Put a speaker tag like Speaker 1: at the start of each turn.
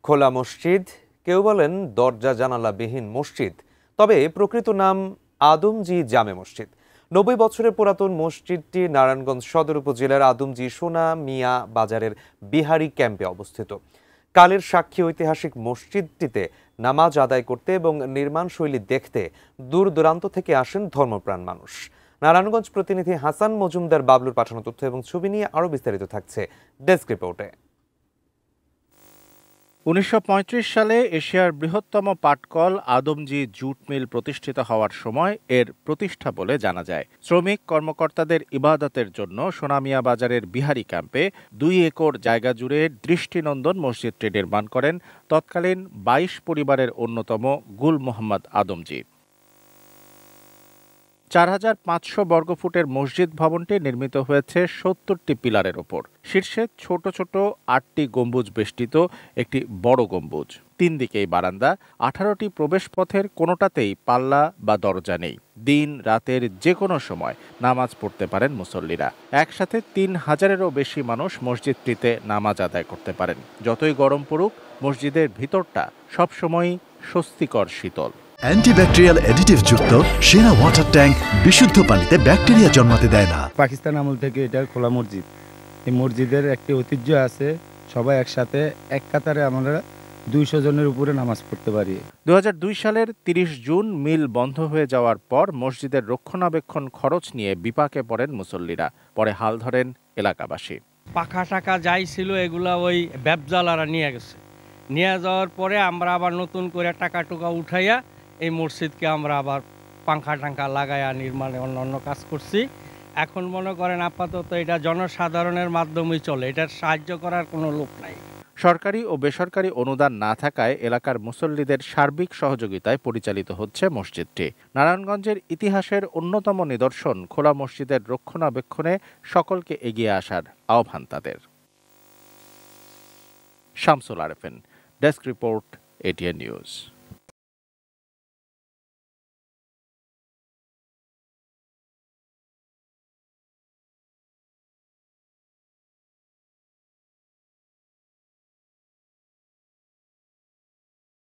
Speaker 1: খোলা মসজিদ, কেউ বলেন দরজা জানালাবিহীন মসজিদ, তবে প্রকৃত নাম আদমজী জামে মসজিদ। ৯০ বছরের পুরাতন মসজিদটি নারায়ণগঞ্জ সদর উপজেলার আদমজী সোনা মিয়া বাজারের বিহারি ক্যাম্পে অবস্থিত। কালের সাক্ষী ঐতিহাসিক মসজিদটিতে নামাজ আদায় করতে এবং নির্মাণ শৈলী দেখতে দূর দূরান্ত থেকে আসেন ধর্মপ্রাণ মানুষ। নারায়ণগঞ্জ প্রতিনিধি হাসান মজুমদার বাবলুর পাঠানো তথ্য এবং ছবি নিয়ে আরও বিস্তারিত থাকছে ডেস্ক রিপোর্টে।
Speaker 2: ১৯৩৫ সালে এশিয়ার বৃহত্তম পাটকল আদমজী জুট মিল প্রতিষ্ঠিত হওয়ার সময় এর প্রতিষ্ঠা বলে জানা যায়। শ্রমিক কর্মকর্তাদের ইবাদতের জন্য সোনামিয়া বাজারের বিহারি ক্যাম্পে ২ একর জায়গা জুড়ে দৃষ্টিনন্দন মসজিদটি নির্মাণ করেন তৎকালীন ২২ পরিবারের অন্যতম গুল মোহাম্মদ আদমজী। ৪৫০০ বর্গফুটের মসজিদ ভবনটি নির্মিত হয়েছে ৭০টি পিলারের ওপর। শীর্ষে ছোট ছোট ৮টি গম্বুজ বেষ্টিত একটি বড় গম্বুজ, ৩ দিকেই বারান্দা, ১৮টি প্রবেশপথের কোনোটাতেই পাল্লা বা দরজা নেই। দিন রাতের যে কোনো সময় নামাজ পড়তে পারেন মুসল্লিরা। একসাথে ৩,০০০-এরও বেশি মানুষ মসজিদটিতে নামাজ আদায় করতে পারেন। যতই গরম পড়ুক, মসজিদের ভিতরটা সবসময়ই স্বস্তিকর শীতল।
Speaker 3: অ্যান্টিব্যাকটেরিয়াল অ্যাডিটিভ যুক্ত সেরা ওয়াটার ট্যাঙ্ক বিশুদ্ধ পানিতে ব্যাকটেরিয়া জন্মাতে দেয় না।
Speaker 4: পাকিস্তান আমল থেকে এটা খোলা মসজিদ। এই মসজিদের একটি ঐতিহ্য আছে, সবাই একসাথে এক কাতারে আমরা ২০০ জনের উপরে নামাজ পড়তে পারি।
Speaker 2: ২০০২ সালের ৩০ জুন মিল বন্ধ হয়ে যাওয়ার পর মসজিদের রক্ষণাবেক্ষণ খরচ নিয়ে বিপাকে পড়েন মুসল্লিরা। পরে হাল ধরেন এলাকাবাসী।
Speaker 5: পাখা টাকা যাই ছিল এগুলা ওই ব্যবজালারা নিয়ে গেছে। নিয়ে যাওয়ার পরে আমরা আবার নতুন করে টাকা টুকা উঠাইয়া এই মসজিদকে আমরা আবার পাখা টাঙ্কা লাগাইয়া নির্মাণে অন্য কাজ করছি। এখন মনে করেন আপাতত এটা জনসাধারণের মাধ্যমেই চলে, এটার সাহায্য করার কোনো লোক নাই।
Speaker 2: সরকারি ও বেসরকারি অনুদান না থাকায় এলাকার মুসল্লিদের সার্বিক সহযোগিতায় পরিচালিত হচ্ছে মসজিদটি। নারায়ণগঞ্জের ইতিহাসের অন্যতম নিদর্শন খোলা মসজিদের রক্ষণাবেক্ষণে সকলকে এগিয়ে আসার আহ্বান তাদের। Shamsul Arefin, desk report, ATN news.